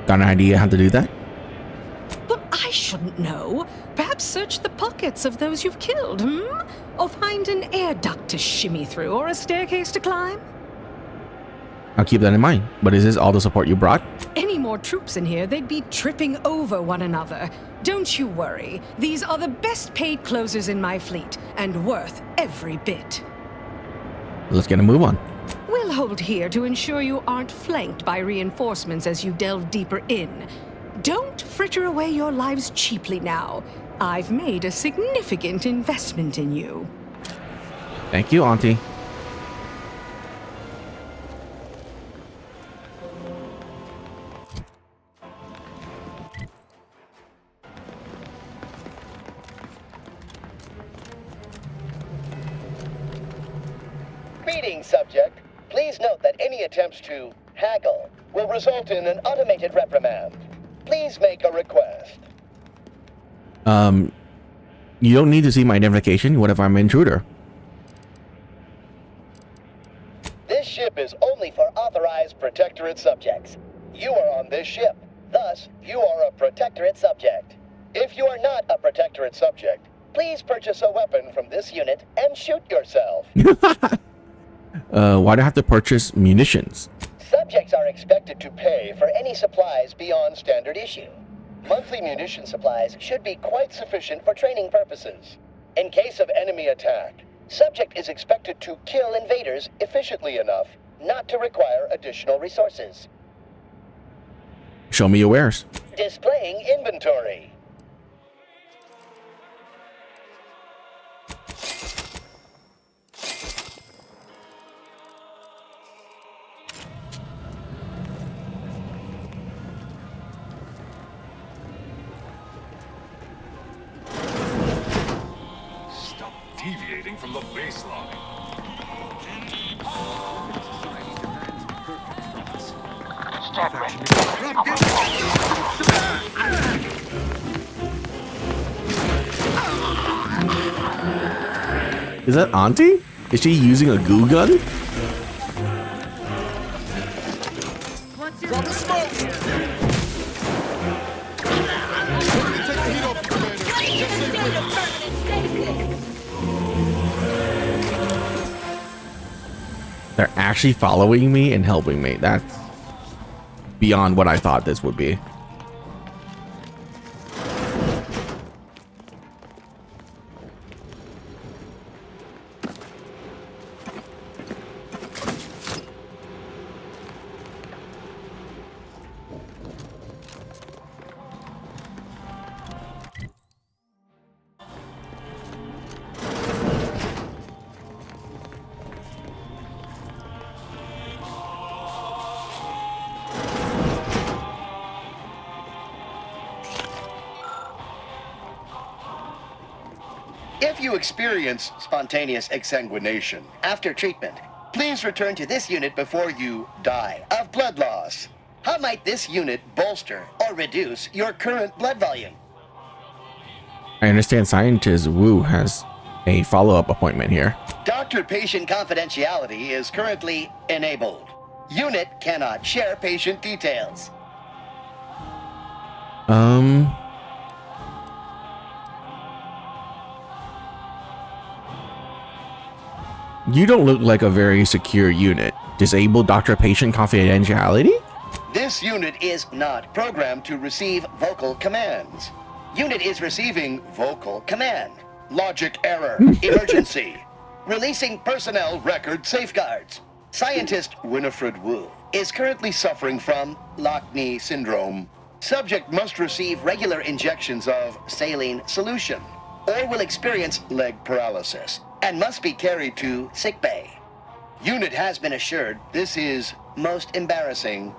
Got an idea how to do that? But I shouldn't know. Perhaps search the pockets of those you've killed, Or find an air duct to shimmy through or a staircase to climb? I'll keep that in mind. But is this all the support you brought? Any more troops in here, they'd be tripping over one another. Don't you worry. These are the best paid closers in my fleet, and worth every bit. Let's get a move on. We'll hold here to ensure you aren't flanked by reinforcements as you delve deeper in. Don't fritter away your lives cheaply now. I've made a significant investment in you. Thank you, Auntie. Greetings, subject. Please note that any attempts to haggle will result in an automated reprimand. Please make a request. You don't need to see my identification. What if I'm an intruder? This ship is only for authorized Protectorate subjects. You are on this ship. Thus, you are a Protectorate subject. If you are not a Protectorate subject, please purchase a weapon from this unit and shoot yourself. Why do I have to purchase munitions? Subjects are expected to pay for any supplies beyond standard issue. Monthly munition supplies should be quite sufficient for training purposes. In case of enemy attack, subject is expected to kill invaders efficiently enough not to require additional resources. Show me your wares. Displaying inventory. Deviating from the baseline. Is that Auntie? Is she using a goo gun? Drop the smoke! Take the heat off the commander. Just say They're actually following me and helping me. That's beyond what I thought this would be. If you experience spontaneous exsanguination after treatment, please return to this unit before you die of blood loss. How might this unit bolster or reduce your current blood volume? I understand Scientist Wu has a follow-up appointment here. Doctor-patient confidentiality is currently enabled. Unit cannot share patient details. You don't look like a very secure unit. Disable doctor-patient confidentiality? This unit is not programmed to receive vocal commands. Unit is receiving vocal command. Logic error. Emergency. Releasing personnel record safeguards. Scientist Winifred Wu is currently suffering from Lockney syndrome. Subject must receive regular injections of saline solution or will experience leg paralysis and must be carried to sickbay. Unit has been assured this is most embarrassing.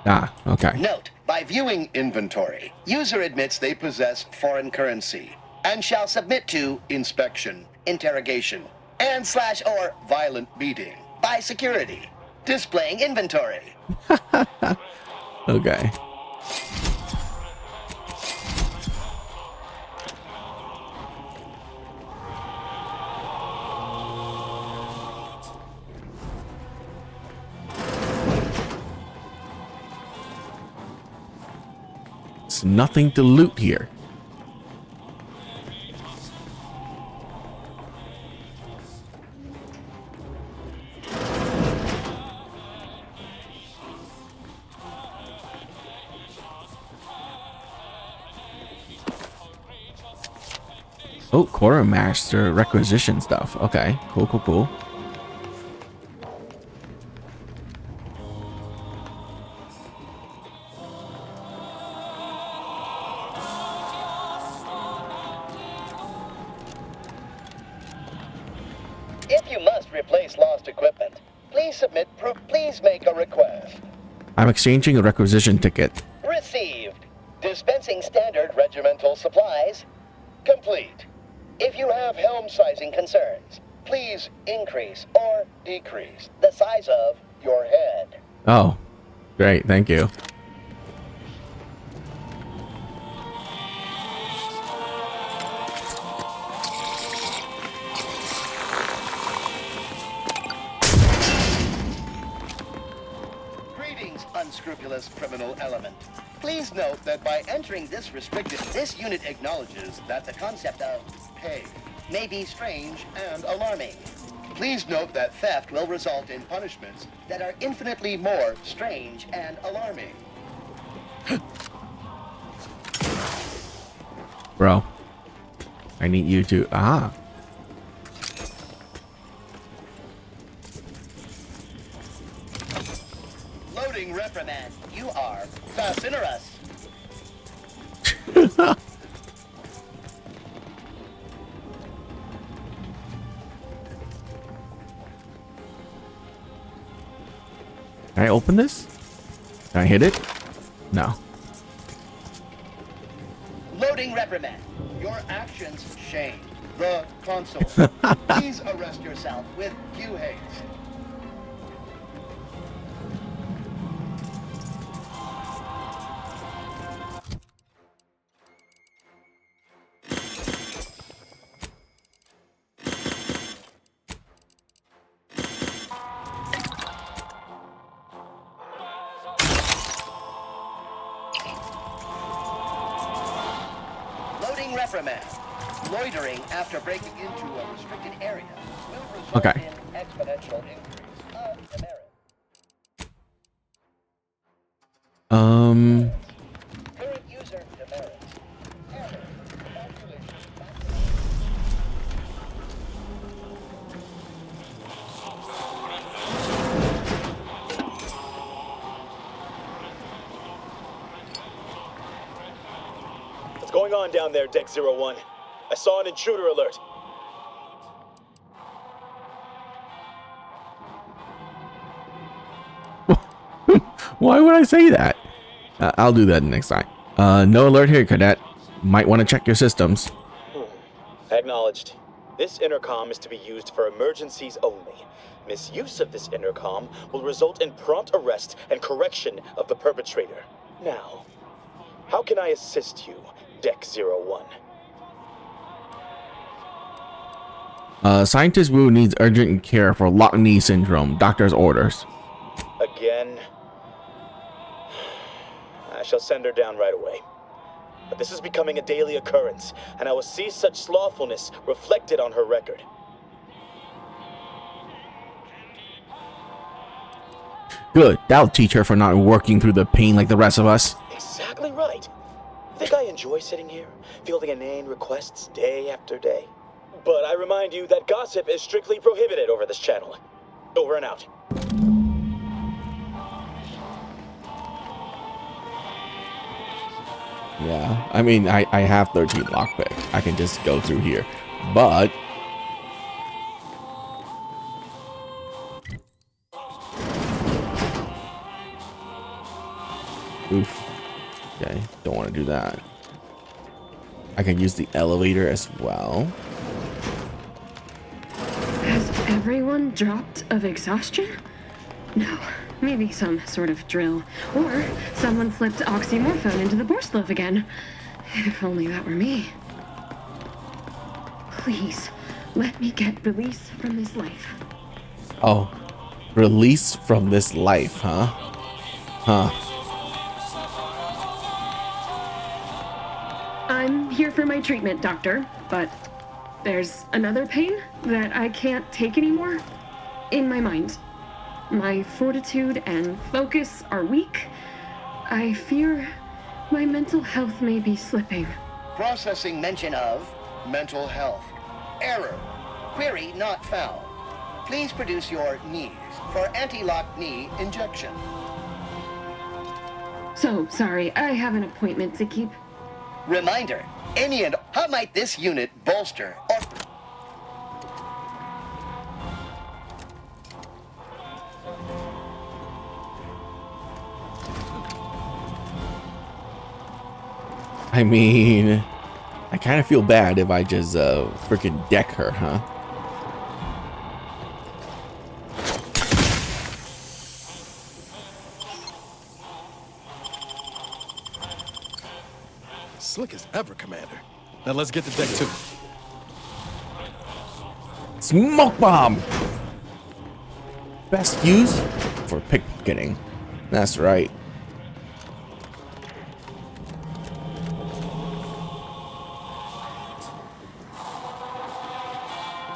Ah, okay. Note, by viewing inventory, user admits they possess foreign currency and shall submit to inspection, interrogation, and / or violent beating by security. Displaying inventory. Okay. There's nothing to loot here. Oh, quartermaster requisition stuff. Okay, cool, cool, cool. If you must replace lost equipment, please please make a request. I'm exchanging a requisition ticket. Received. Dispensing standard regimental supplies. Complete. If you have helm sizing concerns, please increase or decrease the size of your head. Oh, great. Thank you. Greetings, unscrupulous criminal element. Please note that by entering this this unit acknowledges that the concept of pay may be strange and alarming. Please note that theft will result in punishments that are infinitely more strange and alarming. Bro, I need you to... Ah. Loading reprimand. You are Facinerus. Can I open this? Can I hit it? No. Loading reprimand. Your actions shame the console. Please arrest yourself with due haste. Reprimand. Loitering after breaking into a restricted area will result in exponential increase of demerit. Current user demerit. Error. Calculation. What's going on down there, Deck 01? I saw an intruder alert. Why would I say that? I'll do that next time. No alert here, Cadet. Might want to check your systems. Acknowledged. This intercom is to be used for emergencies only. Misuse of this intercom will result in prompt arrest and correction of the perpetrator. Now, how can I assist you, Deck 01? Scientist Wu needs urgent care for lock knee syndrome. Doctor's orders. Again? I shall send her down right away. But this is becoming a daily occurrence, and I will see such slothfulness reflected on her record. Good. That'll teach her for not working through the pain like the rest of us. Exactly right. Think I enjoy sitting here, fielding inane requests day after day? But I remind you that gossip is strictly prohibited over this channel. Over and out. Yeah, I mean, I have 13 lockpick. I can just go through here. But... oof. Okay, don't want to do that. I can use the elevator as well. Has everyone dropped of exhaustion? No, maybe some sort of drill. Or someone slipped oxymorphone into the Borslow again. If only that were me. Please, let me get release from this life. Oh, release from this life, huh? Huh. for my treatment, doctor, but there's another pain that I can't take anymore. In my mind. My fortitude and focus are weak. I fear my mental health may be slipping. Processing mention of mental health. Error. Query not found. Please produce your knees for anti-lock knee injection. So, sorry, I have an appointment to keep. Reminder. Any and how might this unit bolster or... I mean, I kind of feel bad if I just freaking deck her, huh? Slick as ever, Commander. Now let's get to deck 2. Smoke bomb! Best used for pickpocketing. That's right.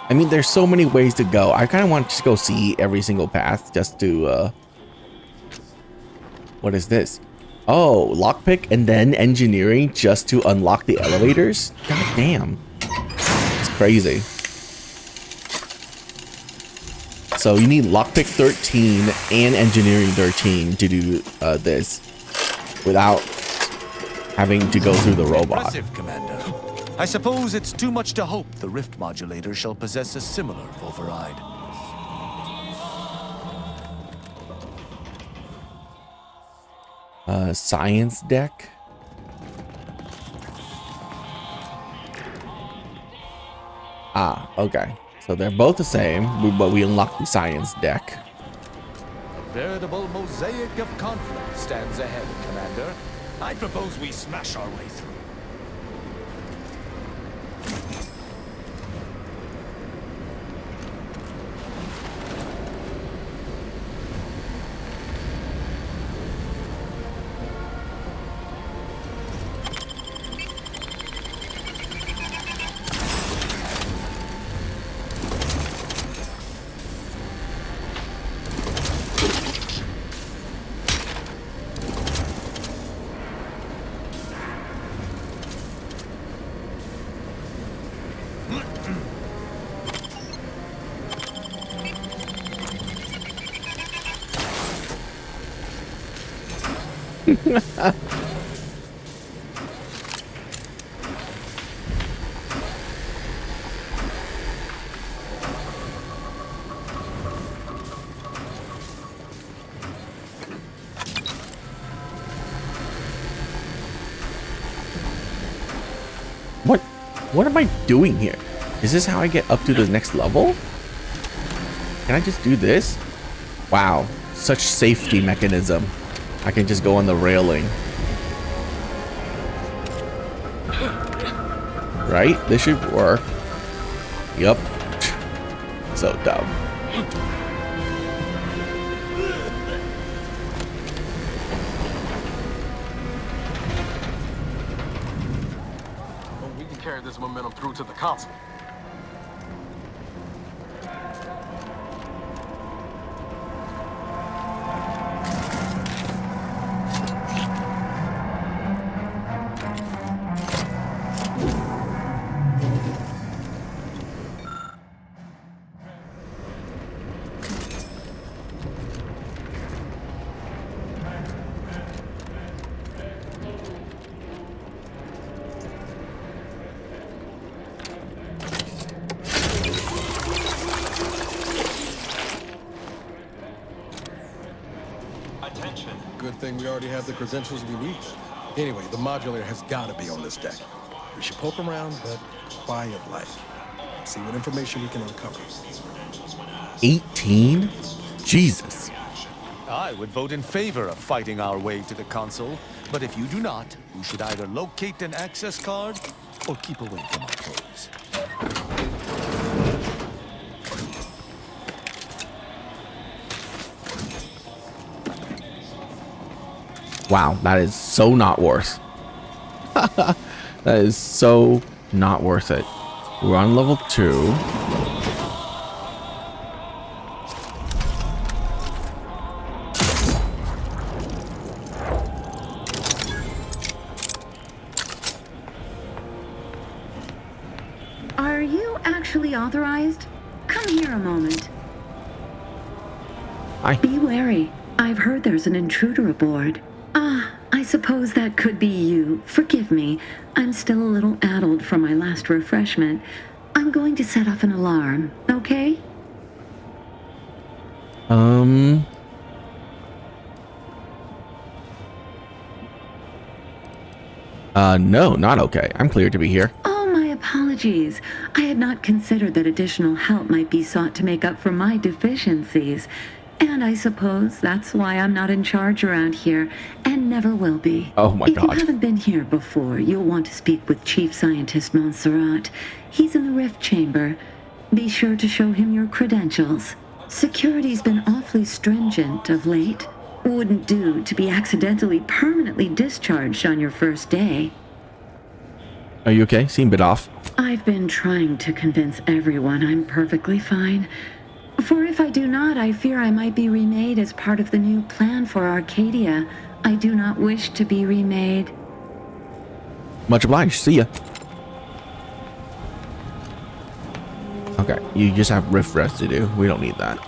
I mean, there's so many ways to go. I kind of want to just go see every single path just to, what is this? Oh, lockpick and then engineering just to unlock the elevators? God damn. It's crazy. So you need lockpick 13 and engineering 13 to do this without having to go through the robot. Impressive, Commander. I suppose it's too much to hope the rift modulator shall possess a similar override. Science deck. Ah, okay. So they're both the same, but we unlock the science deck. A veritable mosaic of conflict stands ahead, Commander. I propose we smash our way through. What am I doing here? Is this how I get up to the next level? Can I just do this? Wow, such safety mechanism. I can just go on the railing. Right? This should work. Yup. So dumb. We can carry this momentum through to the console. Good thing we already have the credentials we need. Anyway, the modulator has got to be on this deck. We should poke around, but quiet-like. See what information we can uncover. 18? Jesus. I would vote in favor of fighting our way to the console, but if you do not, you should either locate an access card or keep away from our foes. Wow, that is so not worse. That is so not worth it. We're on level 2. Are you actually authorized? Come here a moment. Hi. Be wary. I've heard there's an intruder aboard. Ah, I suppose that could be you. Forgive me. I'm still a little addled from my last refreshment. I'm going to set off an alarm, okay? No, not okay. I'm cleared to be here. Oh, my apologies. I had not considered that additional help might be sought to make up for my deficiencies. And I suppose that's why I'm not in charge around here, and never will be. Oh my If you God. haven't been here before, you'll want to speak with Chief Scientist Montserrat. He's in the Rift Chamber. Be sure to show him your credentials. Security's been awfully stringent of late. Wouldn't do to be accidentally permanently discharged on your first day. Are you okay? Seem a bit off. I've been trying to convince everyone I'm perfectly fine. For if I do not, I fear I might be remade as part of the new plan for Arcadia. I do not wish to be remade. Much obliged. See ya. Okay, you just have riff rest to do. We don't need that.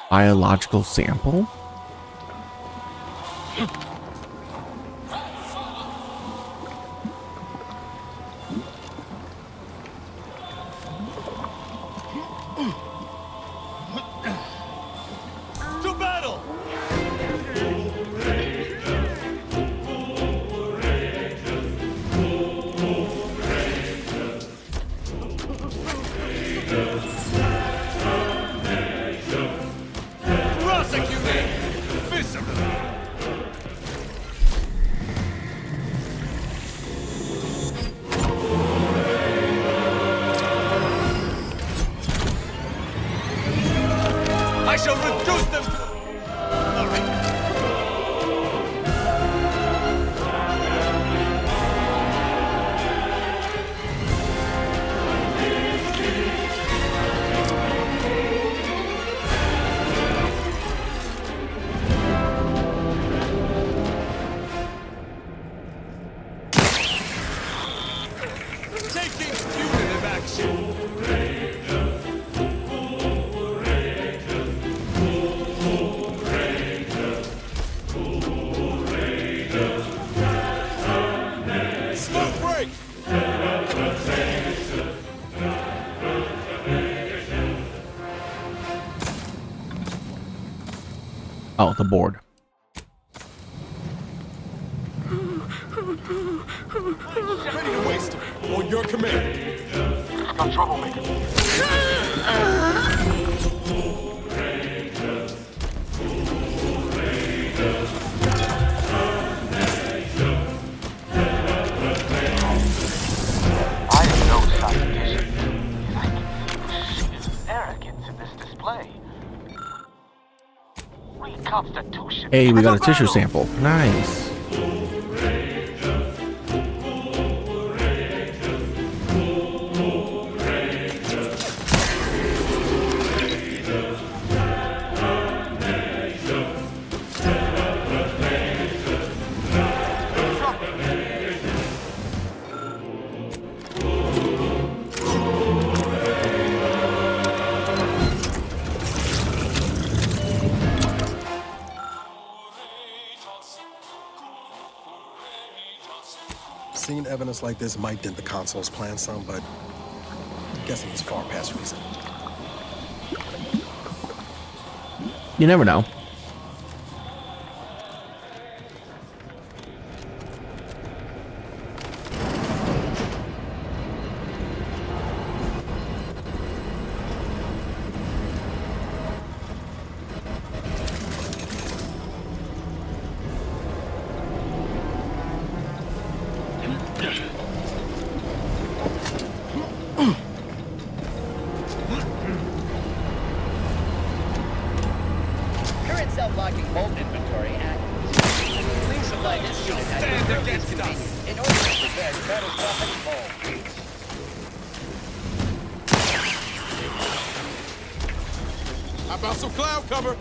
Biological sample? To battle! Prosecute viscerally! I shall reduce them to... All right. Taking punitive action. Smoke break! Oh, the board. Ready to waste them. On your command. Got troublemaker. I am no scientist. I can see the arrogance in this display. Reconstitution. Hey, we got a tissue sample. Nice. Seeing evidence like this might dent the console's plan some, but I'm guessing it's far past reason. You never know. Current self-locking bolt inventory active. Please supply this unit at your earliest convenience in order to prevent catastrophic bolts. How about some cloud cover?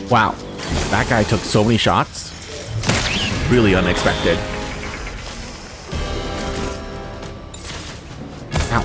Wow, that guy took so many shots. Really unexpected. Ow.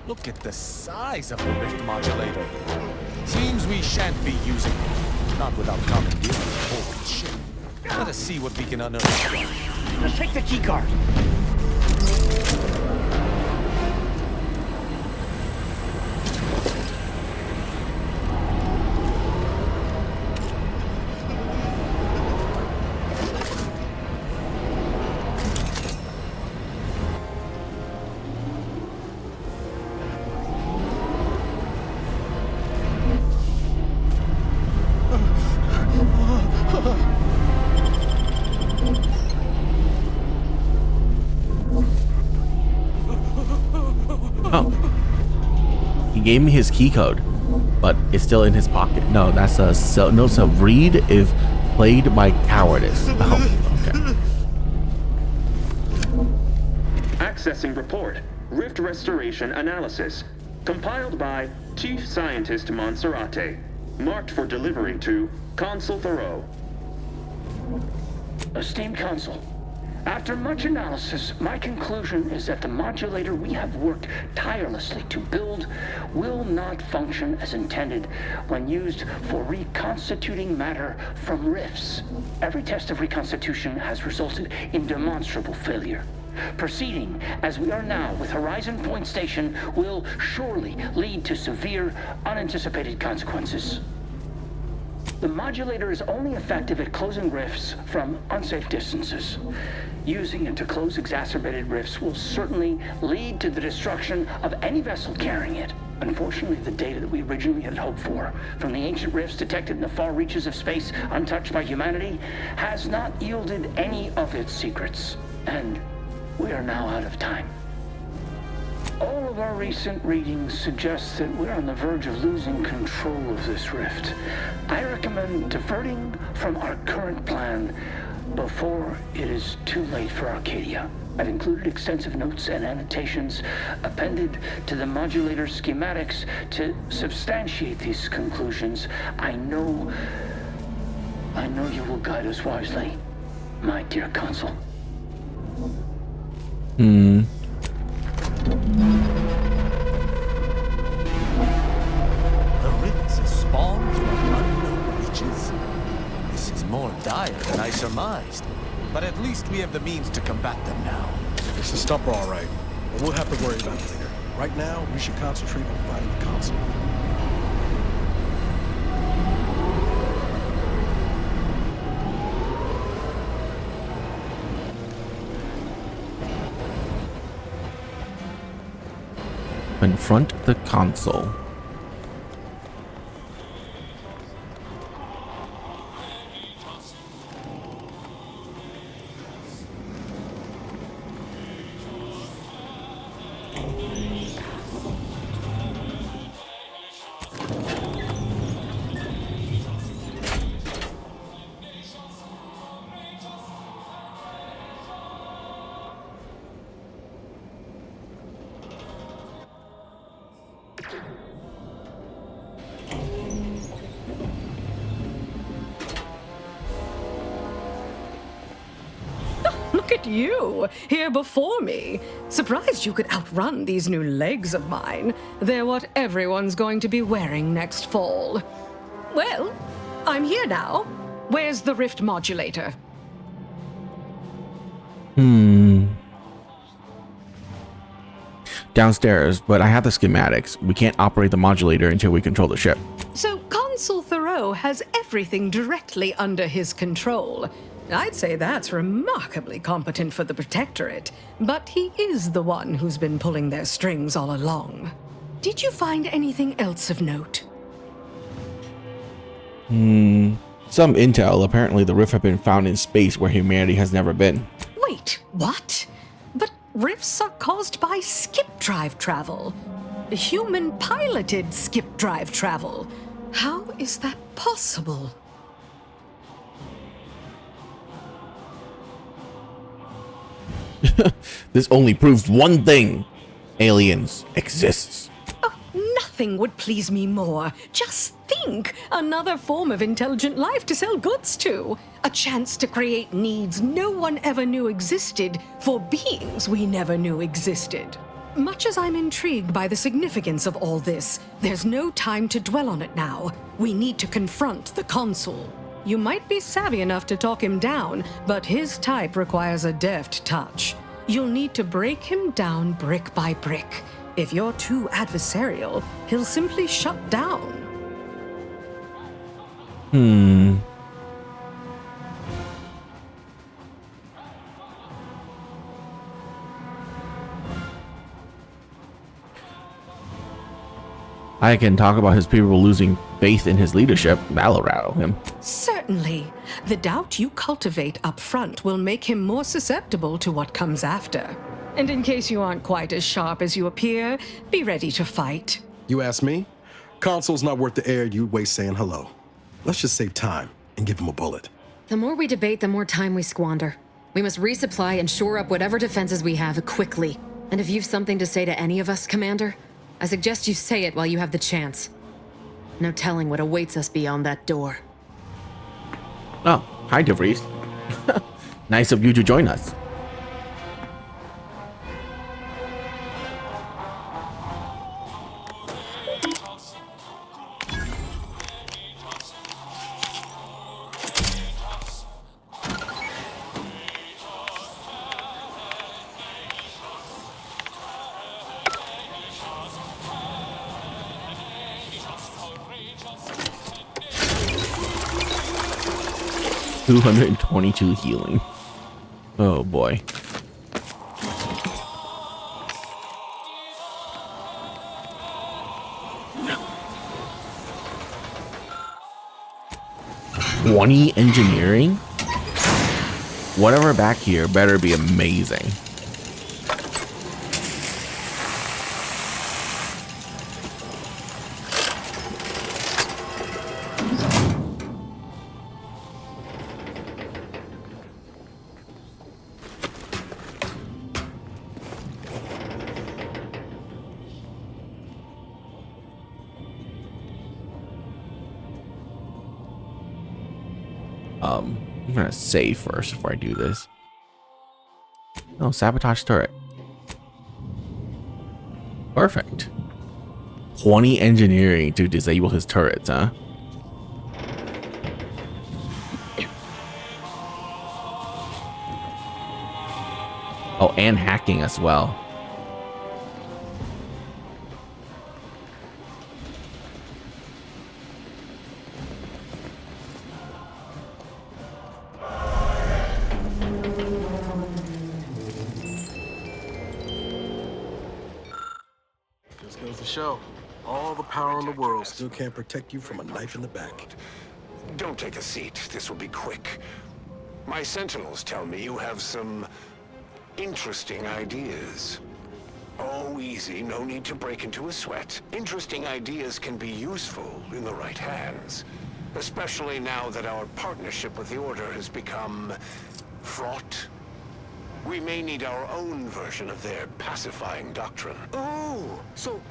Look at the size of the rift modulator. Seems we shan't be using it. Not without commandeering the whole ship. Let us see what we can unearth. Just take the key card. Gave me his key code, but it's still in his pocket. No, that's a notes of read if played by cowardice. Oh, okay. Accessing report. Rift restoration analysis. Compiled by Chief Scientist Monserrate. Marked for delivery to Consul Thoreau. Esteemed Consul, after much analysis, my conclusion is that the modulator we have worked tirelessly to build will not function as intended when used for reconstituting matter from rifts. Every test of reconstitution has resulted in demonstrable failure. Proceeding as we are now with Horizon Point Station will surely lead to severe, unanticipated consequences. The modulator is only effective at closing rifts from unsafe distances. Using it to close exacerbated rifts will certainly lead to the destruction of any vessel carrying it. Unfortunately, the data that we originally had hoped for from the ancient rifts detected in the far reaches of space untouched by humanity has not yielded any of its secrets. And we are now out of time. All of our recent readings suggest that we're on the verge of losing control of this rift. I recommend diverting from our current plan before it is too late for Arcadia. I've included extensive notes and annotations appended to the modulator schematics to substantiate these conclusions. I know you will guide us wisely, my dear Consul. The rifts have spawned from unknown reaches. This is more dire than I surmised. But at least we have the means to combat them now. It's a stumper, all right. But we'll have to worry about it later. Right now, we should concentrate on fighting the Consul. Confront the Consul. Look at you, here before me. Surprised you could outrun these new legs of mine. They're what everyone's going to be wearing next fall. Well, I'm here now. Where's the rift modulator? Downstairs, but I have the schematics. We can't operate the modulator until we control the ship. So Consul Thoreau has everything directly under his control. I'd say that's remarkably competent for the Protectorate, but he is the one who's been pulling their strings all along. Did you find anything else of note? Some intel. Apparently the rift have been found in space where humanity has never been. Wait, what? But rifts are caused by skip drive travel. Human-piloted skip drive travel. How is that possible? This only proves one thing. Aliens exist. Oh, nothing would please me more. Just think, another form of intelligent life to sell goods to. A chance to create needs no one ever knew existed for beings we never knew existed. Much as I'm intrigued by the significance of all this, there's no time to dwell on it now. We need to confront the Consul. You might be savvy enough to talk him down, but his type requires a deft touch. You'll need to break him down brick by brick. If you're too adversarial, he'll simply shut down. I can talk about his people losing faith in his leadership. That'll rattle him. Certainly. The doubt you cultivate up front will make him more susceptible to what comes after. And in case you aren't quite as sharp as you appear, be ready to fight. You ask me? Consul's not worth the air you'd waste saying hello. Let's just save time and give him a bullet. The more we debate, the more time we squander. We must resupply and shore up whatever defenses we have quickly. And if you've something to say to any of us, Commander, I suggest you say it while you have the chance. No telling what awaits us beyond that door. Oh, hi, DeVries. Nice of you to join us. $222 healing. Oh boy. $20 engineering? Whatever back here better be amazing. I'm gonna save first before I do this. Oh, sabotage turret. Perfect. 20 engineering to disable his turrets, huh? Oh, and hacking as well. Show. All the power in the world still can't protect you from a knife in the back. Don't take a seat. This will be quick. My sentinels tell me you have some interesting ideas. Oh, easy. No need to break into a sweat. Interesting ideas can be useful in the right hands. Especially now that our partnership with the Order has become fraught. We may need our own version of their pacifying doctrine. Oh, so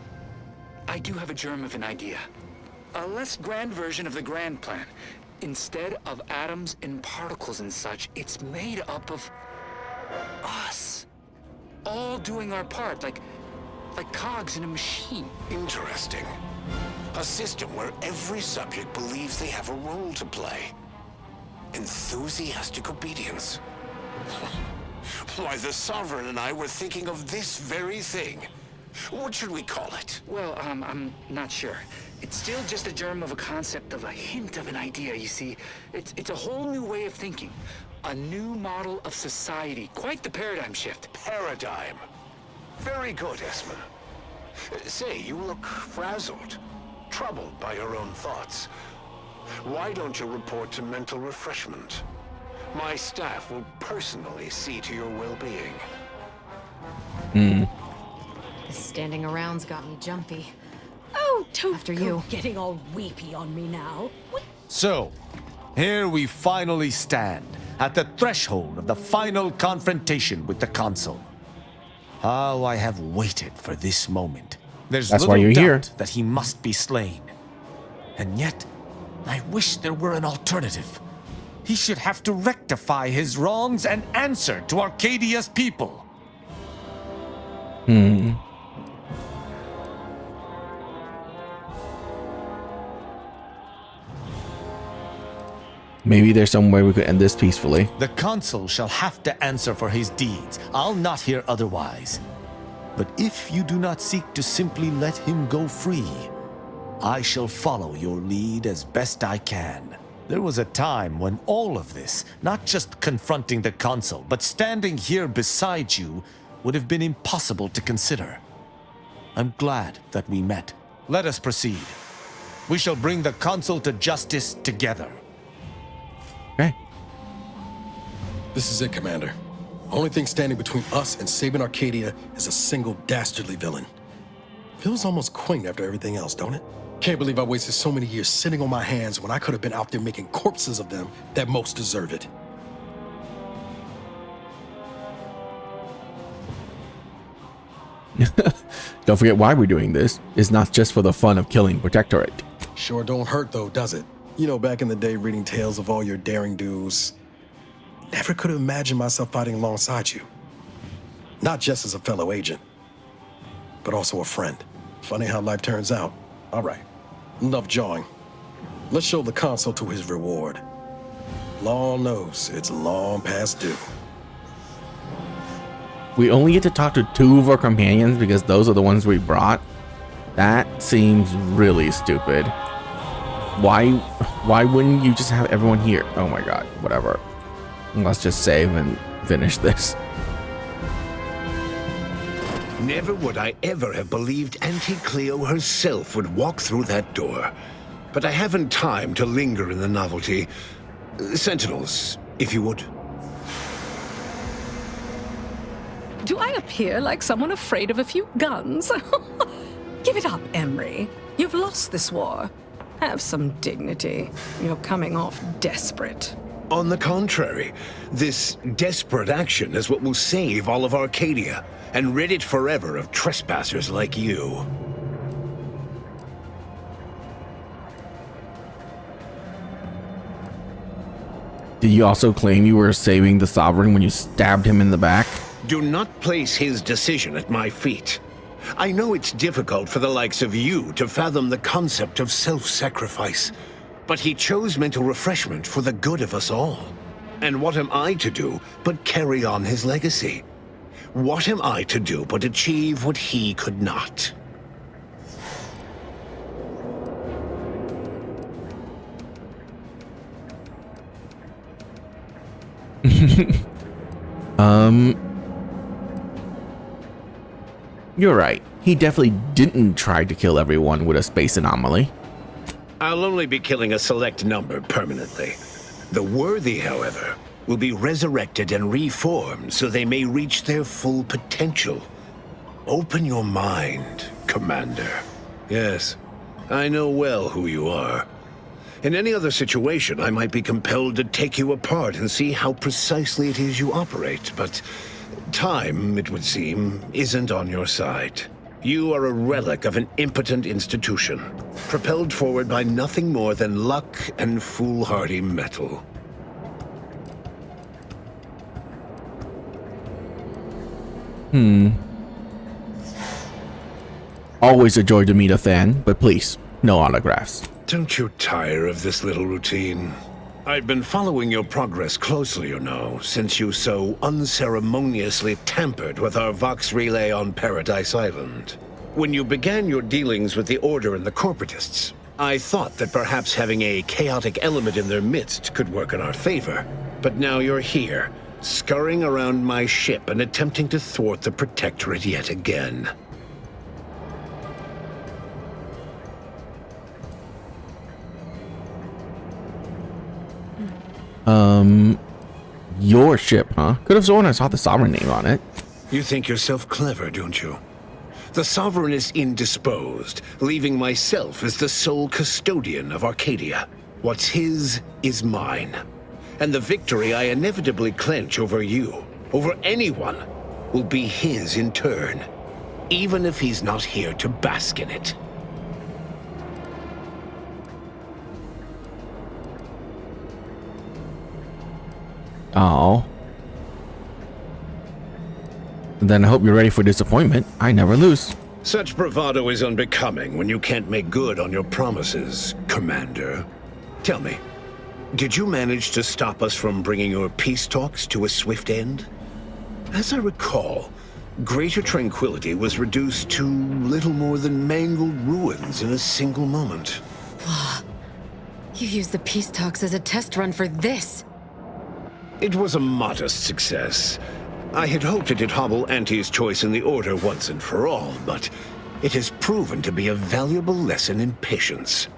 I do have a germ of an idea. A less grand version of the grand plan. Instead of atoms and particles and such, it's made up of us. All doing our part, like cogs in a machine. Interesting. A system where every subject believes they have a role to play. Enthusiastic obedience. Why, the Sovereign and I were thinking of this very thing. What should we call it? Well, I'm not sure. It's still just a germ of a concept, of a hint of an idea, you see. It's a whole new way of thinking. A new model of society. Quite the paradigm shift. Paradigm. Very good, Esmond. Say, you look frazzled, troubled by your own thoughts. Why don't you report to mental refreshment? My staff will personally see to your well-being. This standing around's got me jumpy. Oh, don't After go you. getting all weepy on me now. So, here we finally stand, at the threshold of the final confrontation with the Consul. How I have waited for this moment. There's That's little why you're doubt here. that he must be slain. And yet, I wish there were an alternative. He should have to rectify his wrongs and answer to Arcadia's people. Maybe there's some way we could end this peacefully. The Consul shall have to answer for his deeds. I'll not hear otherwise. But if you do not seek to simply let him go free, I shall follow your lead as best I can. There was a time when all of this, not just confronting the Consul, but standing here beside you, would have been impossible to consider. I'm glad that we met. Let us proceed. We shall bring the Consul to justice together. Okay. This is it, Commander. Only thing standing between us and saving Arcadia is a single dastardly villain. Feels almost quaint after everything else, don't it? Can't believe I wasted so many years sitting on my hands when I could have been out there making corpses of them that most deserve it. Don't forget why we're doing this. It's not just for the fun of killing Protectorate. Sure don't hurt though, does it? You know, back in the day reading tales of all your daring do's. Never could have imagined myself fighting alongside you. Not just as a fellow agent, but also a friend. Funny how life turns out. All right, enough jawing. Let's show the Consul to his reward. Law knows it's long past due. We only get to talk to 2 of our companions because those are the ones we brought. That seems really stupid. Why wouldn't you just have everyone here? Oh my god, whatever. Let's just save and finish this. Never would I ever have believed Auntie Cleo herself would walk through that door. But I haven't time to linger in the novelty. Sentinels, if you would. Do I appear like someone afraid of a few guns? Give it up, Emery. You've lost this war. Have some dignity. You're coming off desperate. On the contrary, this desperate action is what will save all of Arcadia and rid it forever of trespassers like you. Did you also claim you were saving the Sovereign when you stabbed him in the back? Do not place his decision at my feet. I know it's difficult for the likes of you to fathom the concept of self-sacrifice, but he chose mental refreshment for the good of us all. And what am I to do but carry on his legacy? What am I to do but achieve what he could not? You're right. He definitely didn't try to kill everyone with a space anomaly. I'll only be killing a select number permanently. The worthy, however, will be resurrected and reformed so they may reach their full potential. Open your mind, Commander. Yes, I know well who you are. In any other situation, I might be compelled to take you apart and see how precisely it is you operate, but time, it would seem, isn't on your side. You are a relic of an impotent institution, propelled forward by nothing more than luck and foolhardy metal. Always a joy to meet a fan, but please, No autographs. Don't you tire of this little routine? I've been following your progress closely, you know, since you so unceremoniously tampered with our Vox relay on Paradise Island. When you began your dealings with the Order and the Corporatists, I thought that perhaps having a chaotic element in their midst could work in our favor. But now you're here, scurrying around my ship and attempting to thwart the Protectorate yet again. Your ship, huh? Could have sworn I saw the Sovereign name on it. You think yourself clever, don't you? The Sovereign is indisposed, leaving myself as the sole custodian of Arcadia. What's his is mine. And the victory I inevitably clench over you, over anyone, will be his in turn, even if he's not here to bask in it. Oh. Then I hope you're ready for disappointment. I never lose. Such bravado is unbecoming when you can't make good on your promises, Commander. Tell me, did you manage to stop us from bringing your peace talks to a swift end? As I recall, Greater Tranquility was reduced to little more than mangled ruins in a single moment. You used the peace talks as a test run for this. It was a modest success. I had hoped it'd hobble Auntie's choice in the Order once and for all, but it has proven to be a valuable lesson in patience.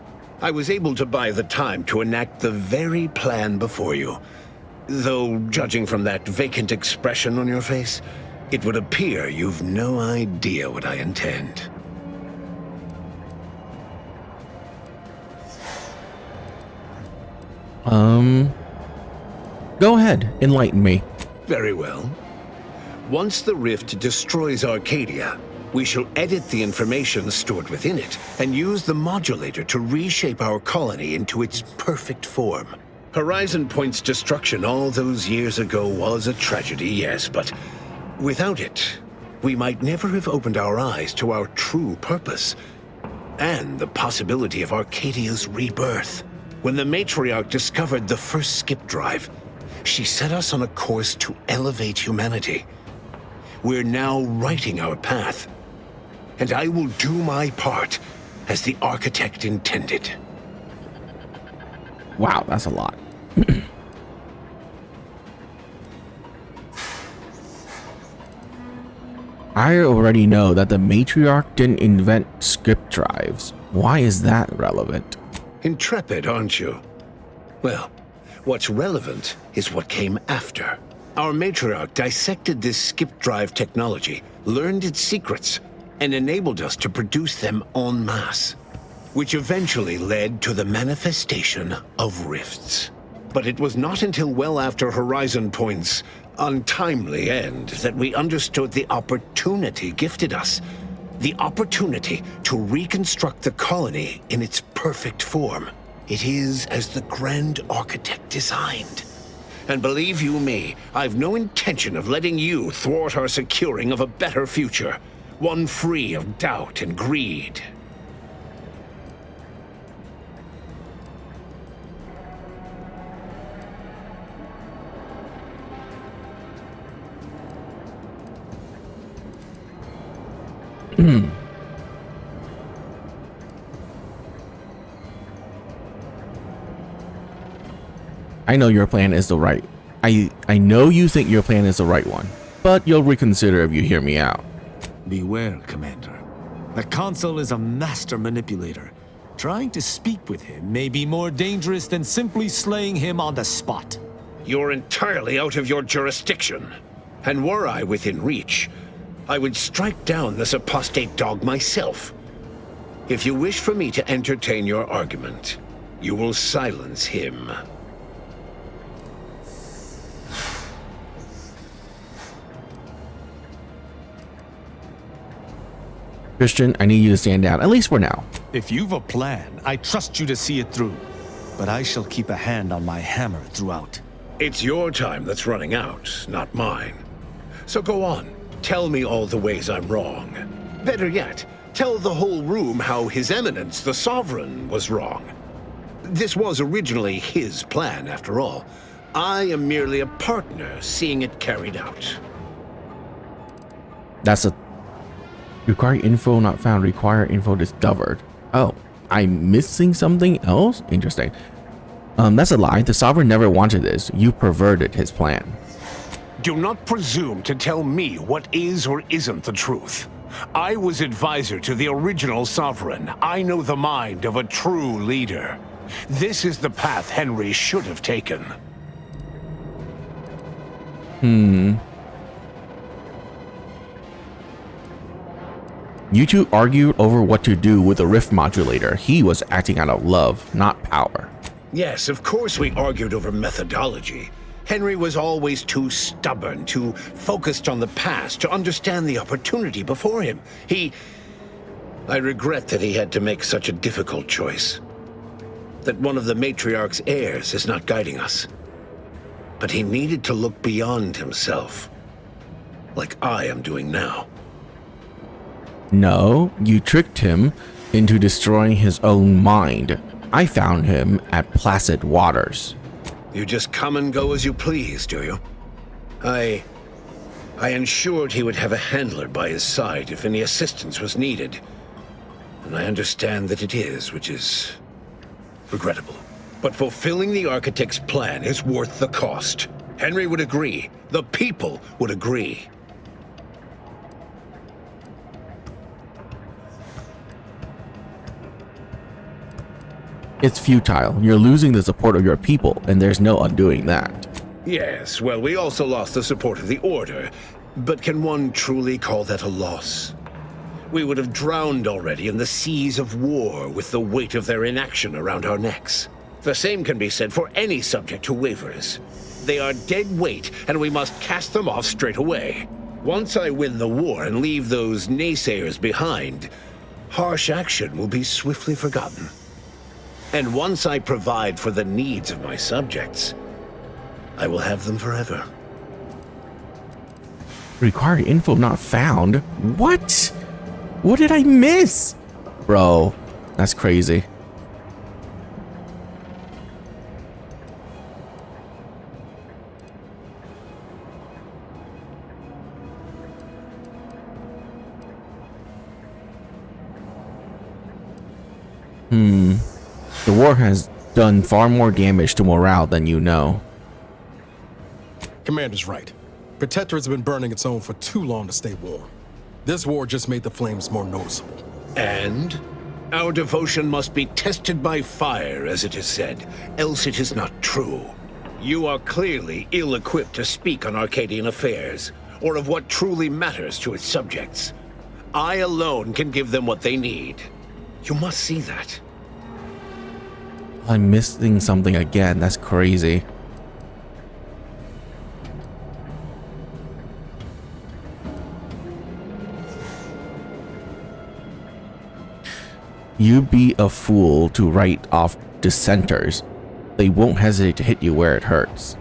I was able to buy the time to enact the very plan before you. Though, judging from that vacant expression on your face, it would appear you've no idea what I intend. Go ahead, enlighten me. Very well. Once the rift destroys Arcadia, we shall edit the information stored within it and use the modulator to reshape our colony into its perfect form. Horizon Point's destruction all those years ago was a tragedy, yes, but without it, we might never have opened our eyes to our true purpose and the possibility of Arcadia's rebirth. When the Matriarch discovered the first skip drive, she set us on a course to elevate humanity. We're now writing our path, and I will do my part as the architect intended. Wow, that's a lot. I already know that the Matriarch didn't invent skip drives. Why is that relevant? Intrepid, aren't you? Well, what's relevant is what came after. Our Matriarch dissected this skip drive technology, learned its secrets, and enabled us to produce them en masse, which eventually led to the manifestation of rifts. But it was not until well after Horizon Point's untimely end that we understood the opportunity gifted us. The opportunity to reconstruct the colony in its perfect form. It is as the Grand Architect designed. And believe you me, I've no intention of letting you thwart our securing of a better future. One free of doubt and greed. I know your plan is the right. I know you think your plan is the right one, but you'll reconsider if you hear me out. Beware, Commander. The Consul is a master manipulator. Trying to speak with him may be more dangerous than simply slaying him on the spot. You're entirely out of your jurisdiction. And were I within reach, I would strike down this apostate dog myself. If you wish for me to entertain your argument, you will silence him. Christian, I need you to stand down, at least for now. If you've a plan, I trust you to see it through. But I shall keep a hand on my hammer throughout. It's your time that's running out, not mine. So go on, tell me all the ways I'm wrong. Better yet, Tell the whole room how His Eminence, the Sovereign, was wrong. This was originally his plan, after all. I am merely a partner, seeing it carried out. That's a... Require info not found. Require info discovered. Oh, I'm missing something else? Interesting. That's a lie. The Sovereign never wanted this. You perverted his plan. Do not presume to tell me what is or isn't the truth. I was advisor to the original Sovereign. I know the mind of a true leader. This is the path Henry should have taken. You two argued over what to do with the rift modulator. He was acting out of love, not power. Yes, of course we argued over methodology. Henry was always too stubborn, too focused on the past to understand the opportunity before him. I regret that he had to make such a difficult choice. That one of the matriarch's heirs is not guiding us. But he needed to look beyond himself, like I am doing now. No, you tricked him into destroying his own mind. I found him at Placid Waters. You just come and go as you please, do you? I ensured he would have a handler by his side if any assistance was needed. And I understand that it is, which is regrettable. But fulfilling the Architect's plan is worth the cost. Henry would agree. The people would agree. It's futile. You're losing the support of your people, and there's no undoing that. Yes, well, we also lost the support of the Order. But can one truly call that a loss? We would have drowned already in the seas of war with the weight of their inaction around our necks. The same can be said for any subject who wavers. They are dead weight, and we must cast them off straight away. Once I win the war and leave those naysayers behind, harsh action will be swiftly forgotten. And once I provide for the needs of my subjects, I will have them forever. Required info not found? What? What did I miss? Bro, that's crazy. The war has done far more damage to morale than you know. Commander's right. Protector has been burning its own for too long to stay warm. This war just made the flames more noticeable. And our devotion must be tested by fire, as it is said, else it is not true. You are clearly ill-equipped to speak on Arcadian affairs, or of what truly matters to its subjects. I alone can give them what they need. You must see that. I'm missing something again. That's crazy. You'd be a fool to write off dissenters. They won't hesitate to hit you where it hurts.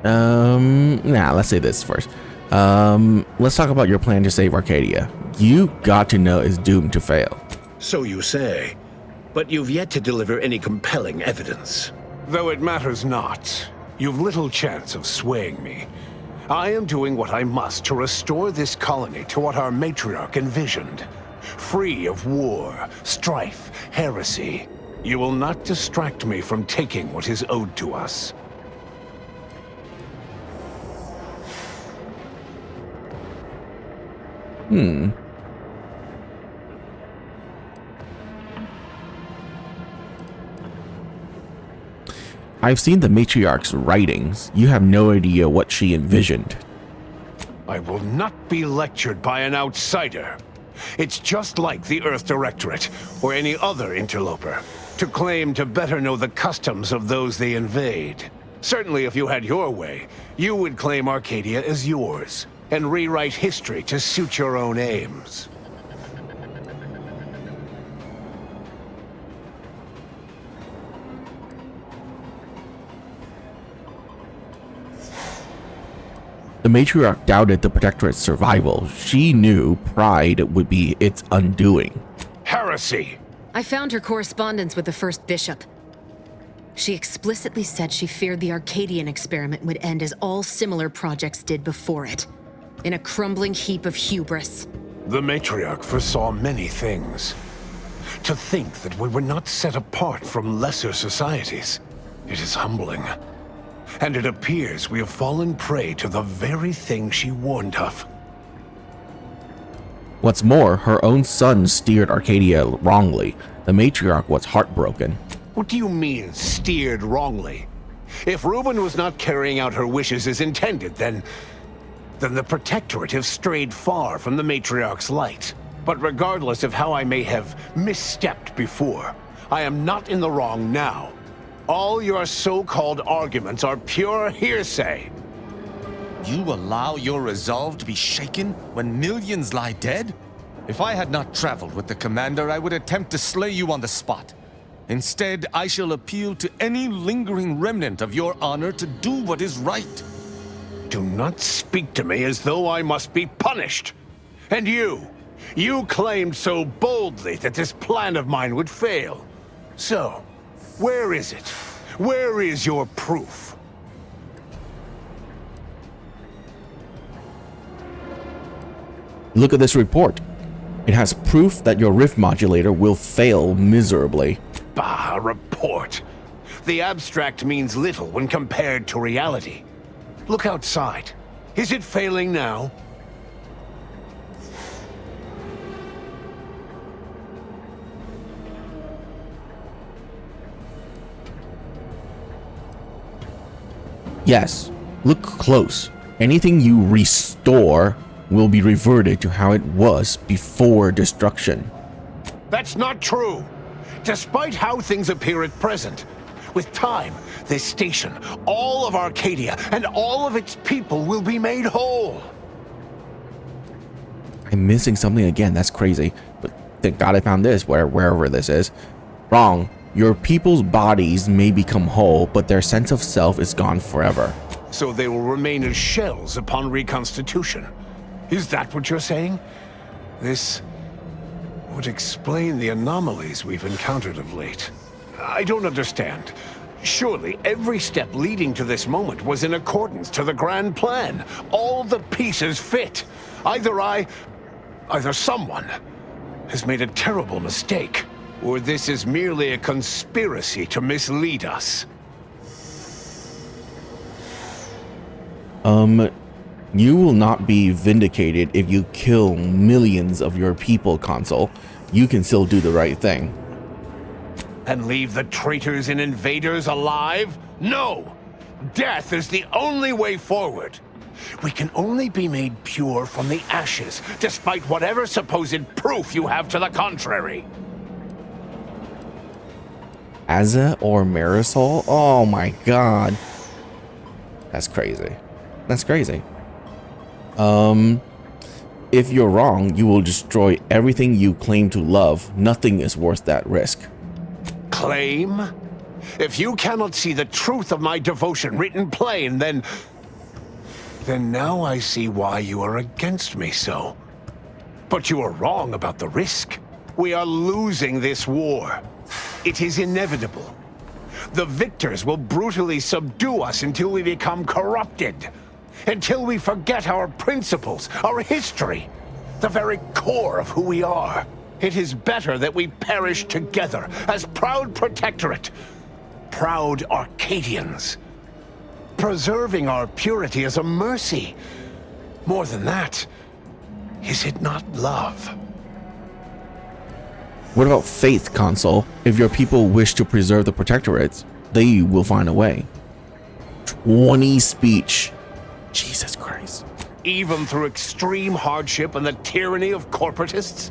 Let's say this first. Let's talk about your plan to save Arcadia. You got to know it's doomed to fail. So you say, but you've yet to deliver any compelling evidence. Though it matters not, you've little chance of swaying me. I am doing what I must to restore this colony to what our matriarch envisioned. Free of war, strife, heresy. You will not distract me from taking what is owed to us. I've seen the matriarch's writings. You have no idea what she envisioned. I will not be lectured by an outsider. It's just like the Earth Directorate, or any other interloper, to claim to better know the customs of those they invade. Certainly if you had your way, you would claim Arcadia as yours, and rewrite history to suit your own aims. The matriarch doubted the Protectorate's survival. She knew pride would be its undoing. Heresy! I found her correspondence with the first bishop. She explicitly said she feared the Arcadian experiment would end as all similar projects did before it, in a crumbling heap of hubris. The matriarch foresaw many things. To think that we were not set apart from lesser societies, it is humbling. And it appears we have fallen prey to the very thing she warned of. What's more, her own son steered Arcadia wrongly. The matriarch was heartbroken. What do you mean, steered wrongly? If Reuben was not carrying out her wishes as intended, then the Protectorate have strayed far from the matriarch's light. But regardless of how I may have misstepped before, I am not in the wrong now. All your so-called arguments are pure hearsay. You allow your resolve to be shaken when millions lie dead? If I had not traveled with the commander, I would attempt to slay you on the spot. Instead, I shall appeal to any lingering remnant of your honor to do what is right. Do not speak to me as though I must be punished. And you claimed so boldly that this plan of mine would fail. So, where is it? Where is your proof? Look at this report. It has proof that your rift modulator will fail miserably. Bah, a report. The abstract means little when compared to reality. Look outside. Is it failing now? Yes, look close. Anything you restore will be reverted to how it was before destruction. That's not true. Despite how things appear at present, with time, this station, all of Arcadia, and all of its people will be made whole. I'm missing something again. That's crazy. But thank God I found this, wherever this is. Wrong. Your people's bodies may become whole, but their sense of self is gone forever. So they will remain as shells upon reconstitution. Is that what you're saying? This would explain the anomalies we've encountered of late. I don't understand. Surely every step leading to this moment was in accordance to the grand plan. All the pieces fit. Either someone has made a terrible mistake, or this is merely a conspiracy to mislead us. You will not be vindicated if you kill millions of your people, Consul. You can still do the right thing. And leave the traitors and invaders alive? No! Death is the only way forward. We can only be made pure from the ashes, despite whatever supposed proof you have to the contrary. Azza or Marisol? Oh my god. That's crazy. That's crazy. If you're wrong, you will destroy everything you claim to love. Nothing is worth that risk. Claim? If you cannot see the truth of my devotion written plain, then now I see why you are against me so. But you are wrong about the risk. We are losing this war. It is inevitable. The victors will brutally subdue us until we become corrupted. Until we forget our principles, our history, the very core of who we are. It is better that we perish together as proud Protectorate, proud Arcadians. Preserving our purity is a mercy. More than that, is it not love? What about faith, Consul? If your people wish to preserve the Protectorates, they will find a way. 20 speech. Jesus Christ. Even through extreme hardship and the tyranny of corporatists?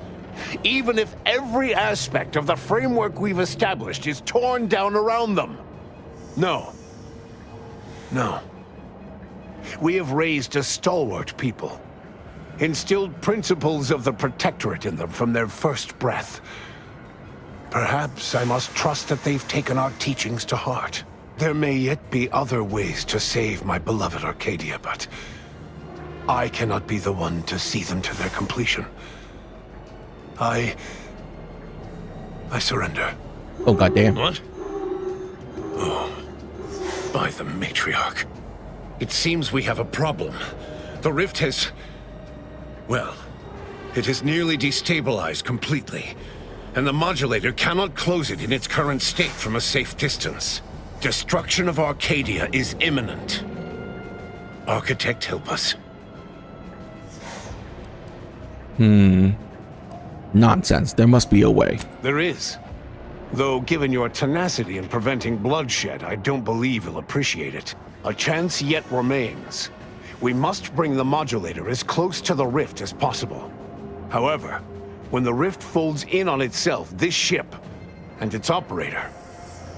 Even if every aspect of the framework we've established is torn down around them? No. No. We have raised a stalwart people. Instilled principles of the Protectorate in them from their first breath. Perhaps I must trust that they've taken our teachings to heart. There may yet be other ways to save my beloved Arcadia, but I cannot be the one to see them to their completion. I surrender. Oh, goddamn. What? Oh, by the matriarch. It seems we have a problem. The rift has... well, it has nearly destabilized completely, and the modulator cannot close it in its current state from a safe distance. Destruction of Arcadia is imminent. Architect, help us. Nonsense. There must be a way. There is. Though, given your tenacity in preventing bloodshed, I don't believe you'll appreciate it. A chance yet remains. We must bring the modulator as close to the rift as possible. However, when the rift folds in on itself, this ship and its operator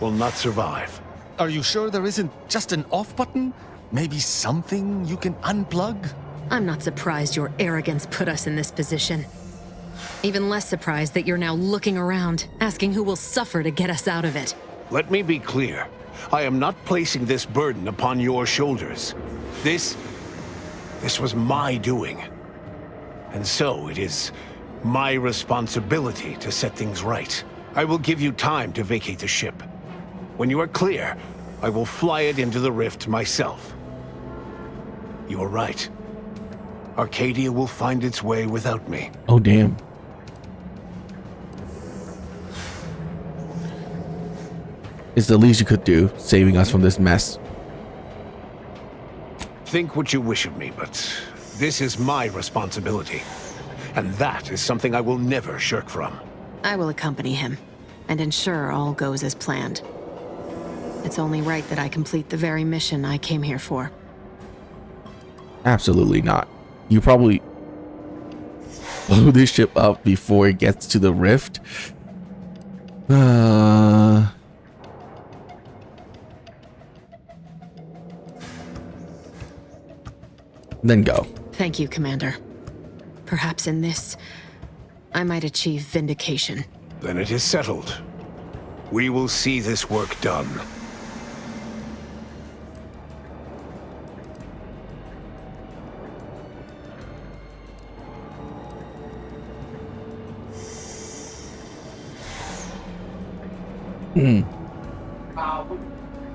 will not survive. Are you sure there isn't just an off button? Maybe something you can unplug? I'm not surprised your arrogance put us in this position. Even less surprised that you're now looking around, asking who will suffer to get us out of it. Let me be clear. I am not placing this burden upon your shoulders. This was my doing. And so it is my responsibility to set things right. I will give you time to vacate the ship. When you are clear, I will fly it into the rift myself. You are right. Arcadia will find its way without me. Oh, damn. It's the least you could do, saving us from this mess. Think what you wish of me, but this is my responsibility. And that is something I will never shirk from. I will accompany him and ensure all goes as planned. It's only right that I complete the very mission I came here for. Absolutely not. You probably blow this ship up before it gets to the rift. Then go. Thank you, Commander. Perhaps in this, I might achieve vindication. Then it is settled. We will see this work done.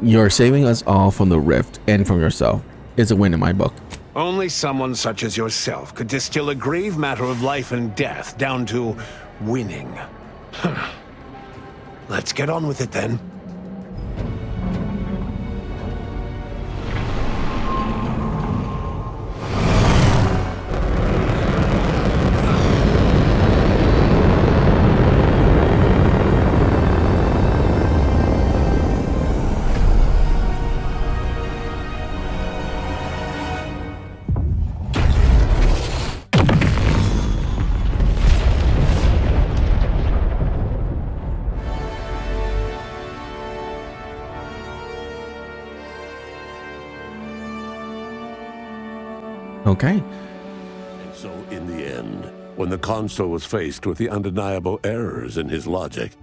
You're saving us all from the rift and from yourself. It's a win in my book. Only someone such as yourself could distill a grave matter of life and death down to winning. Let's get on with it then. Okay. And so in the end, when the consul was faced with the undeniable errors in his logic,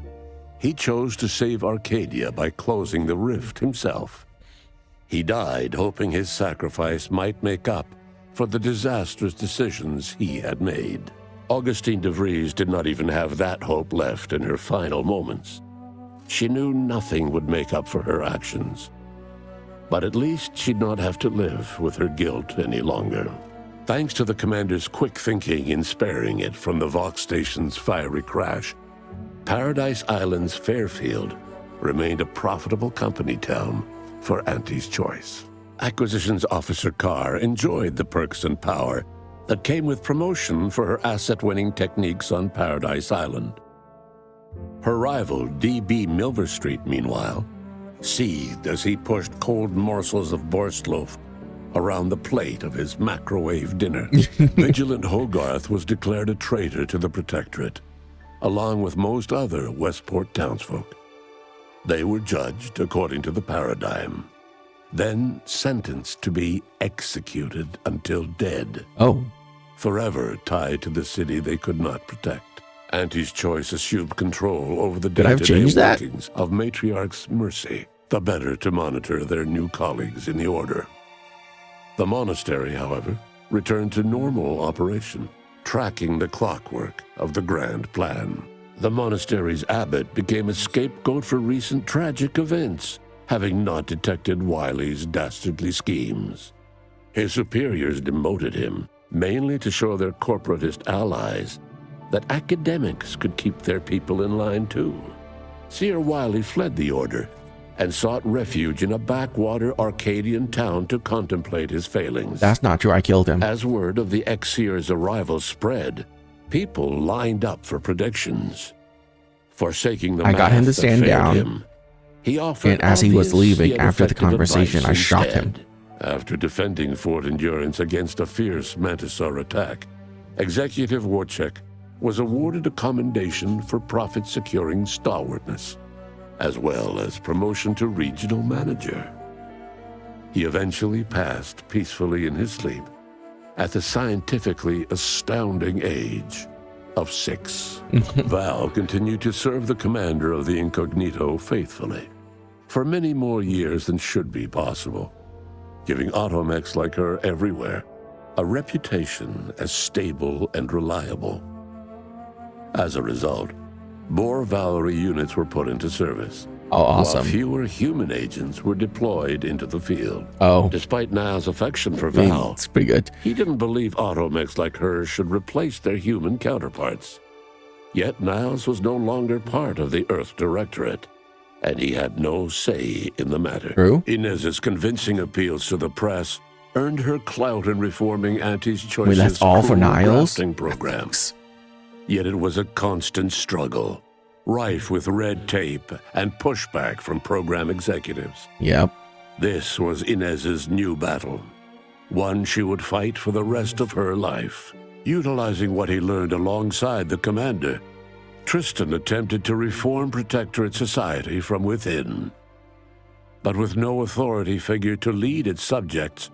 he chose to save Arcadia by closing the rift himself. He died hoping his sacrifice might make up for the disastrous decisions he had made. Augustine de Vries did not even have that hope left in her final moments. She knew nothing would make up for her actions. But at least she'd not have to live with her guilt any longer. Thanks to the commander's quick thinking in sparing it from the Vox station's fiery crash, Paradise Island's Fairfield remained a profitable company town for Auntie's Choice. Acquisitions Officer Carr enjoyed the perks and power that came with promotion for her asset-winning techniques on Paradise Island. Her rival, D.B. Milverstreet, meanwhile, seethed as he pushed cold morsels of borsloaf around the plate of his microwave dinner. Vigilant Hogarth was declared a traitor to the Protectorate, along with most other Westport townsfolk. They were judged according to the paradigm, then sentenced to be executed until dead. Oh. Forever tied to the city they could not protect. Auntie's Choice assumed control over the day-to-day workings of Matriarch's Mercy, the better to monitor their new colleagues in the Order. The monastery, however, returned to normal operation, tracking the clockwork of the grand plan. The monastery's abbot became a scapegoat for recent tragic events, having not detected Wiley's dastardly schemes. His superiors demoted him, mainly to show their corporatist allies that academics could keep their people in line too. Seer Wiley fled the order and sought refuge in a backwater Arcadian town to contemplate his failings. That's not true. I killed him. As word of the ex-seer's arrival spread, people lined up for predictions. Forsaking the I got him to math that stand failed down, him, he offered and as he was obvious leaving yet after the effective conversation, advice I shot him. instead. After defending Fort Endurance against a fierce Mantisaur attack, Executive Warchek was awarded a commendation for profit-securing stalwartness, as well as promotion to regional manager. He eventually passed peacefully in his sleep at the scientifically astounding age of 6. Val continued to serve the commander of the Incognito faithfully for many more years than should be possible, giving automechs like her everywhere a reputation as stable and reliable. As a result, more Valerie units were put into service. Oh, awesome. While fewer human agents were deployed into the field. Oh. Despite Niall's affection for I mean, Val, it's pretty good. he didn't believe automechs like hers should replace their human counterparts. Yet Niles was no longer part of the Earth Directorate, and he had no say in the matter. True. Inez's convincing appeals to the press earned her clout in reforming Auntie's Choice's Wait, that's all for cruel Niles? grafting program. Yet it was a constant struggle, rife with red tape and pushback from program executives. Yep. This was Inez's new battle, one she would fight for the rest of her life. Utilizing what he learned alongside the commander, Tristan attempted to reform Protectorate society from within. But with no authority figure to lead its subjects,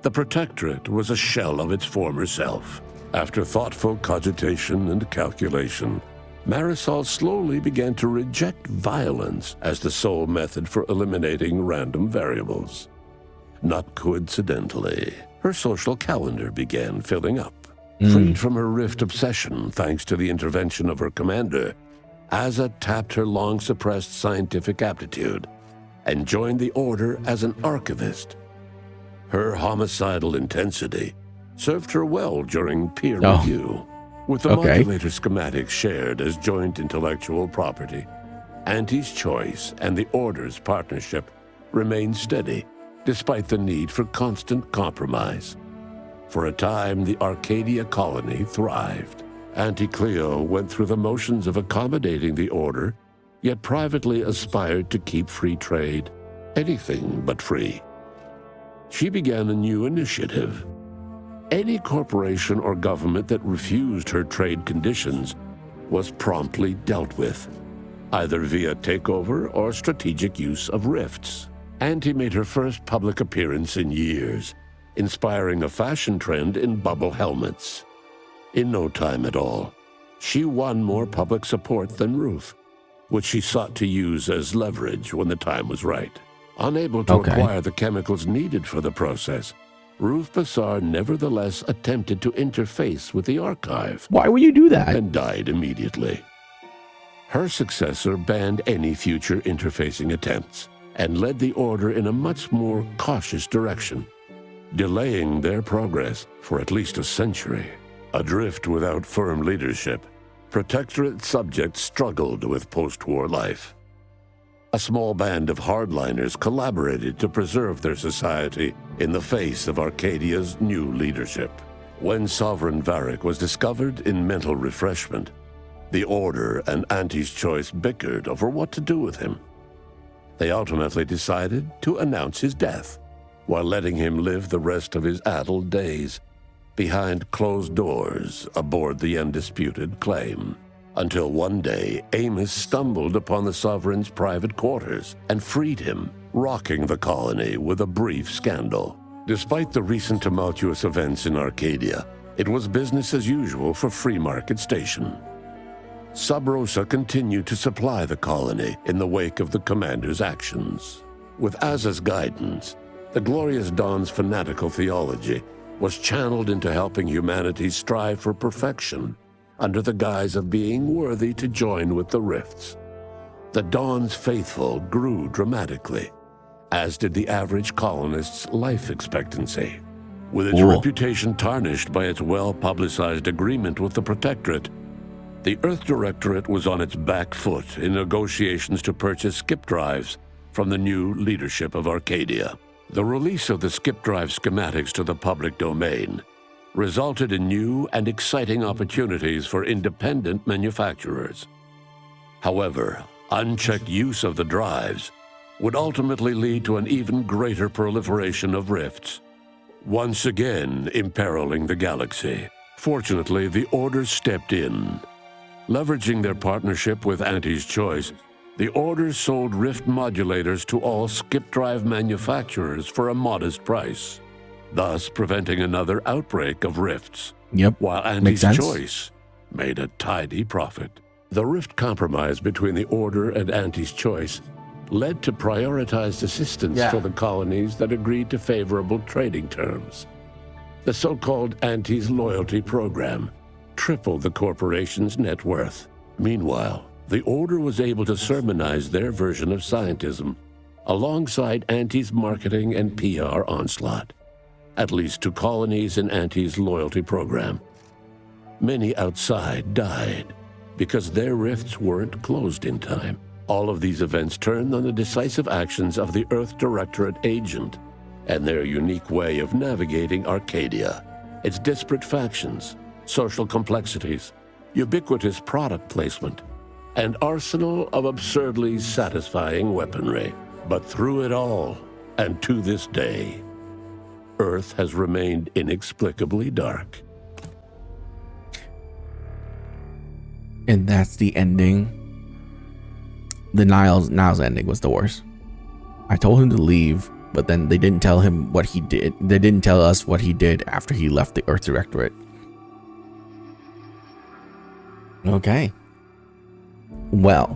the Protectorate was a shell of its former self. After thoughtful cogitation and calculation, Marisol slowly began to reject violence as the sole method for eliminating random variables. Not coincidentally, her social calendar began filling up. Freed from her rift obsession thanks to the intervention of her commander, Azza tapped her long-suppressed scientific aptitude and joined the Order as an archivist. Her homicidal intensity served her well during peer review. With the modulator schematics shared as joint intellectual property, Auntie's Choice and the Order's partnership remained steady, despite the need for constant compromise. For a time, the Arcadia colony thrived. Auntie Cleo went through the motions of accommodating the Order, yet privately aspired to keep free trade anything but free. She began a new initiative. Any corporation or government that refused her trade conditions was promptly dealt with, either via takeover or strategic use of rifts. Auntie made her first public appearance in years, inspiring a fashion trend in bubble helmets. In no time at all, she won more public support than Ruth, which she sought to use as leverage when the time was right. Unable to acquire the chemicals needed for the process, Ruth Bassar nevertheless attempted to interface with the archive. Why would you do that? And died immediately. Her successor banned any future interfacing attempts and led the Order in a much more cautious direction, delaying their progress for at least a century. Adrift without firm leadership, Protectorate subjects struggled with post-war life. A small band of hardliners collaborated to preserve their society in the face of Arcadia's new leadership. When Sovereign Varric was discovered in mental refreshment, the Order and Auntie's Choice bickered over what to do with him. They ultimately decided to announce his death, while letting him live the rest of his addled days behind closed doors aboard the undisputed claim. Until one day, Amos stumbled upon the Sovereign's private quarters and freed him, rocking the colony with a brief scandal. Despite the recent tumultuous events in Arcadia, it was business as usual for Free Market Station. Sub Rosa continued to supply the colony in the wake of the commander's actions. With Azza's guidance, the Glorious Dawn's fanatical theology was channeled into helping humanity strive for perfection under the guise of being worthy to join with the rifts. The Dawn's faithful grew dramatically, as did the average colonist's life expectancy. With its reputation tarnished by its well-publicized agreement with the Protectorate, the Earth Directorate was on its back foot in negotiations to purchase skip drives from the new leadership of Arcadia. The release of the skip drive schematics to the public domain resulted in new and exciting opportunities for independent manufacturers. However, unchecked use of the drives would ultimately lead to an even greater proliferation of rifts, once again imperiling the galaxy. Fortunately, the Order stepped in. Leveraging their partnership with Auntie's Choice, the Order sold rift modulators to all skip drive manufacturers for a modest price, thus preventing another outbreak of rifts. Yep, while makes Auntie's sense. Choice made a tidy profit. The rift compromise between the Order and Auntie's Choice led to prioritized assistance for the colonies that agreed to favorable trading terms. The so-called Auntie's Loyalty Program tripled the corporation's net worth. Meanwhile, the Order was able to sermonize their version of scientism alongside Auntie's marketing and PR onslaught, at least to colonies in Auntie's Loyalty Program. Many outside died because their rifts weren't closed in time. All of these events turned on the decisive actions of the Earth Directorate agent and their unique way of navigating Arcadia, its disparate factions, social complexities, ubiquitous product placement, and arsenal of absurdly satisfying weaponry. But through it all, and to this day, Earth has remained inexplicably dark. And that's the ending. The Niles ending was the worst. I told him to leave, but then they didn't tell him what he did. They didn't tell us what he did after he left the Earth Directorate. Okay. Well,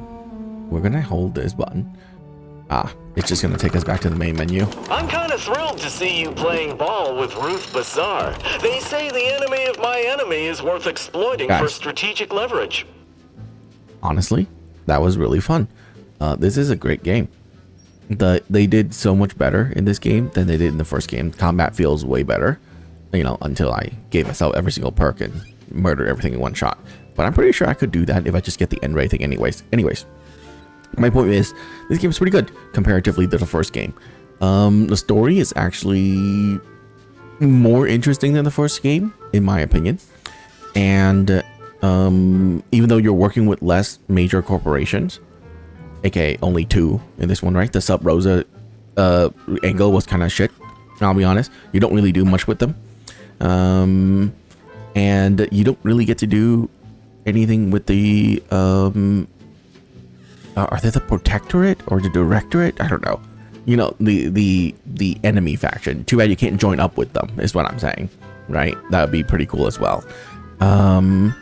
we're gonna hold this button. It's just gonna take us back to the main menu. I'm kind of thrilled to see you playing ball with Ruth Bazaar. They say the enemy of my enemy is worth exploiting for strategic leverage. Honestly, that was really fun. This is a great game. They did so much better in this game than they did in the first game. Combat feels way better, until I gave myself every single perk and murdered everything in one shot. But I'm pretty sure I could do that if I just get the end rating anyways. My point is, this game is pretty good comparatively to the first game. The story is actually more interesting than the first game, in my opinion. And even though you're working with less major corporations, aka only 2 in this one, right? The Sub Rosa angle was kind of shit, I'll be honest. You don't really do much with them. And you don't really get to do anything with the are they the Protectorate or the Directorate? I don't know. The enemy faction. Too bad you can't join up with them, is what I'm saying, right? That would be pretty cool as well. Other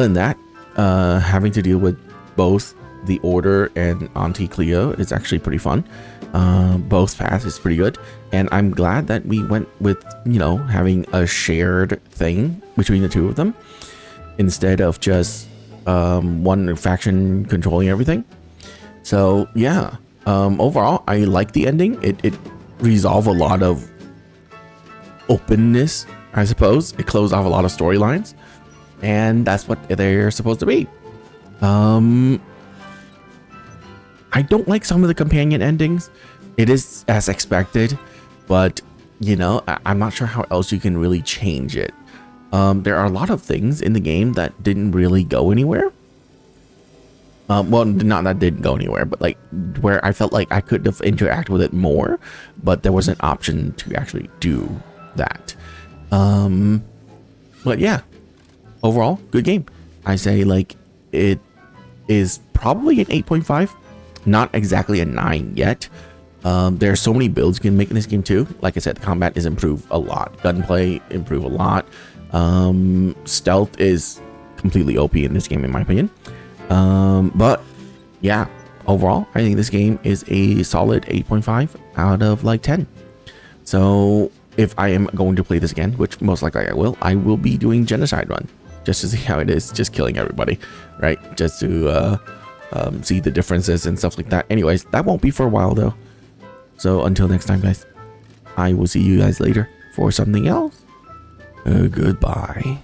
than that, having to deal with both the Order and Auntie Cleo is actually pretty fun. Both paths is pretty good, and I'm glad that we went with having a shared thing between the two of them instead of just one faction controlling everything. So yeah, overall I like the ending. It resolved a lot of openness, I suppose. It closed off a lot of storylines, and that's what they're supposed to be. I don't like some of the companion endings. It is as expected, but I'm not sure how else you can really change it. There are a lot of things in the game that didn't really go anywhere. Well, not that didn't go anywhere, but like where I felt like I could have interacted with it more, but there was an option to actually do that. But yeah, overall, good game. I say like it is probably an 8.5. Not exactly a 9 yet. There are so many builds you can make in this game too. Like I said, the combat is improved a lot. Gunplay improved a lot. Stealth is completely OP in this game, in my opinion. But yeah, overall, I think this game is a solid 8.5 out of like 10. So if I am going to play this again, which most likely I will be doing Genocide Run just to see how it is, just killing everybody, right? Just to see the differences and stuff like that. Anyways, that won't be for a while though. So until next time, guys, I will see you guys later for something else. Goodbye.